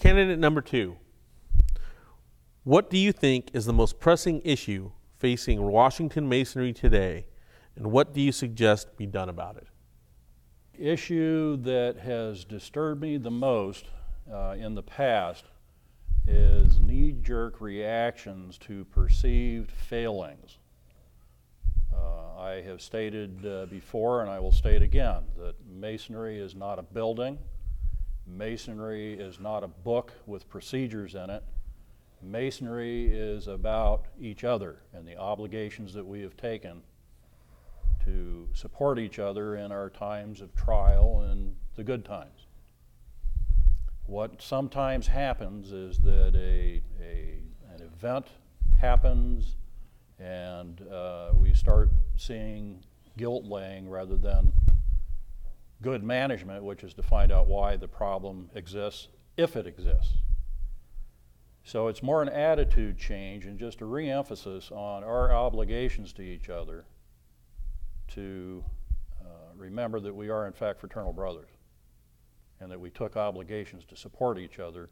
Candidate number 2. What do you think is the most pressing issue facing Washington Masonry today, and what do you suggest be done about it? Issue that has disturbed me the most in the past is knee-jerk reactions to perceived failings. I have stated before, and I will state again, that Masonry is not a building. Masonry is not a book with procedures in it. Masonry is about each other and the obligations that we have taken to support each other in our times of trial and the good times. What sometimes happens is that an event happens and we start seeing guilt laying rather than good management, which is to find out why the problem exists, if it exists. So it's more an attitude change and just a re-emphasis on our obligations to each other to remember that we are in fact fraternal brothers and that we took obligations to support each other,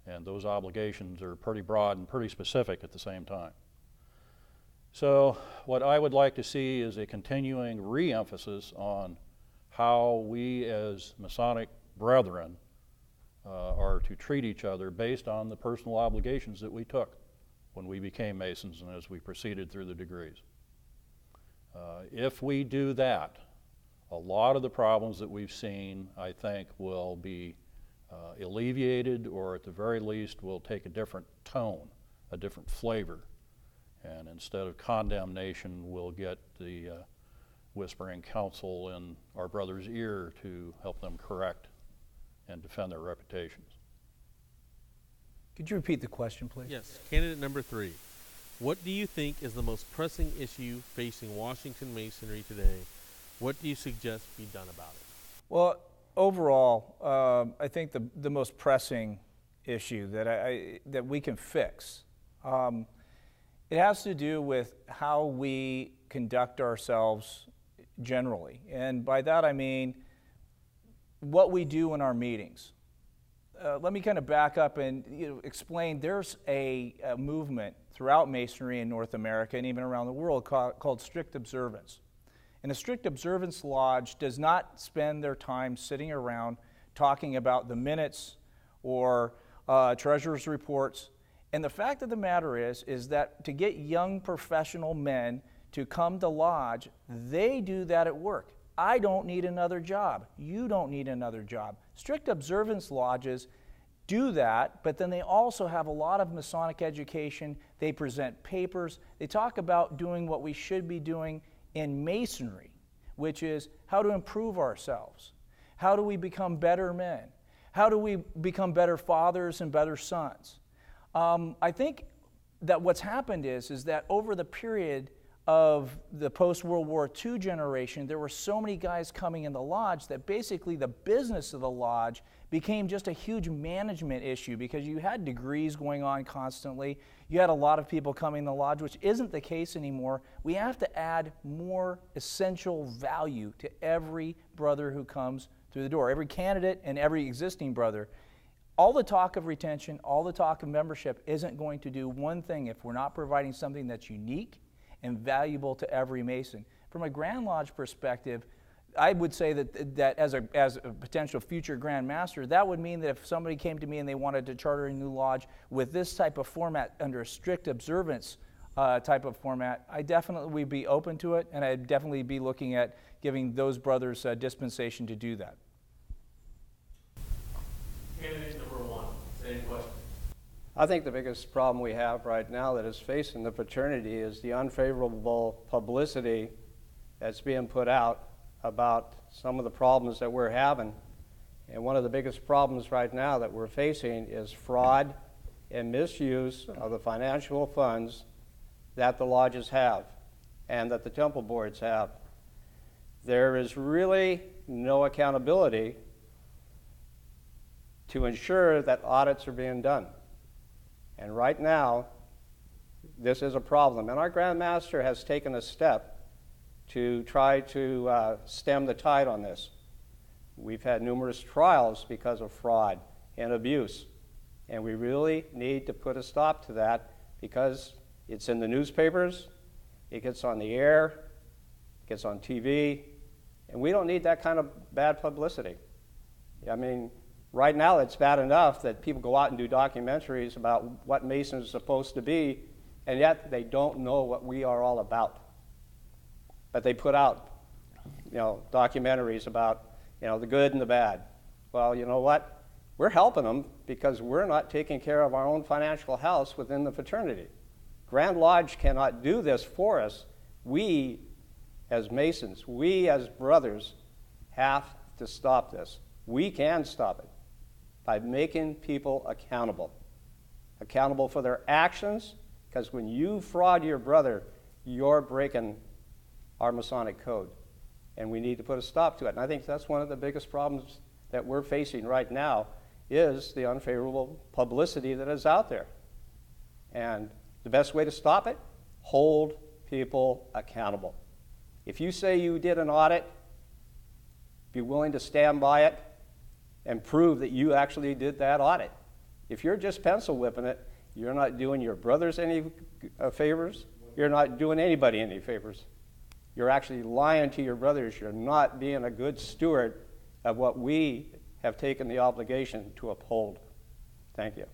and those obligations are pretty broad and pretty specific at the same time. So what I would like to see is a continuing re-emphasis on how we as Masonic brethren are to treat each other based on the personal obligations that we took when we became Masons and as we proceeded through the degrees. If we do that, a lot of the problems that we've seen, I think, will be alleviated, or at the very least will take a different tone, a different flavor. And instead of condemnation, we'll get the whispering counsel in our brother's ear to help them correct and defend their reputations. Could you repeat the question, please? Yes. Candidate number 3. What do you think is the most pressing issue facing Washington Masonry today? What do you suggest be done about it? Well, overall, I think the most pressing issue that we can fix, it has to do with how we conduct ourselves generally. And by that I mean what we do in our meetings. Let me kind of back up and explain. There's a movement throughout Masonry in North America and even around the world called strict observance. And a strict observance lodge does not spend their time sitting around talking about the minutes or treasurer's reports. And the fact of the matter is that to get young professional men to come to lodge, they do that at work. I don't need another job. You don't need another job. Strict observance lodges do that, but then they also have a lot of Masonic education. They present papers. They talk about doing what we should be doing in Masonry, which is how to improve ourselves. How do we become better men? How do we become better fathers and better sons? I think that what's happened is that over the period of the post-World War II generation, there were so many guys coming in the lodge that basically the business of the lodge became just a huge management issue because you had degrees going on constantly. You had a lot of people coming in the lodge, which isn't the case anymore. We have to add more essential value to every brother who comes through the door, every candidate and every existing brother. All the talk of retention, all the talk of membership isn't going to do one thing if we're not providing something that's unique and valuable to every Mason. From a Grand Lodge perspective, I would say that as a potential future Grand Master, that would mean that if somebody came to me and they wanted to charter a new lodge with this type of format under a strict observance type of format, I definitely would be open to it, and I'd definitely be looking at giving those brothers dispensation to do that. Candidate number 1, same question. I think the biggest problem we have right now that is facing the fraternity is the unfavorable publicity that's being put out about some of the problems that we're having. And one of the biggest problems right now that we're facing is fraud and misuse of the financial funds that the lodges have and that the temple boards have. There is really no accountability to ensure that audits are being done. And right now, this is a problem. And our Grand Master has taken a step to try to stem the tide on this. We've had numerous trials because of fraud and abuse. And we really need to put a stop to that because it's in the newspapers, it gets on the air, it gets on TV, and we don't need that kind of bad publicity. I mean, right now it's bad enough that people go out and do documentaries about what Masons are supposed to be, and yet they don't know what we are all about. But they put out, documentaries about, the good and the bad. Well, you know what? We're helping them because we're not taking care of our own financial house within the fraternity. Grand Lodge cannot do this for us. We, as Masons, we as brothers, have to stop this. We can stop it by making people accountable. Accountable for their actions, because when you fraud your brother, you're breaking our Masonic code. And we need to put a stop to it. And I think that's one of the biggest problems that we're facing right now is the unfavorable publicity that is out there. And the best way to stop it, hold people accountable. If you say you did an audit, be willing to stand by it and prove that you actually did that audit. If you're just pencil whipping it, you're not doing your brothers any favors. You're not doing anybody any favors. You're actually lying to your brothers. You're not being a good steward of what we have taken the obligation to uphold. Thank you.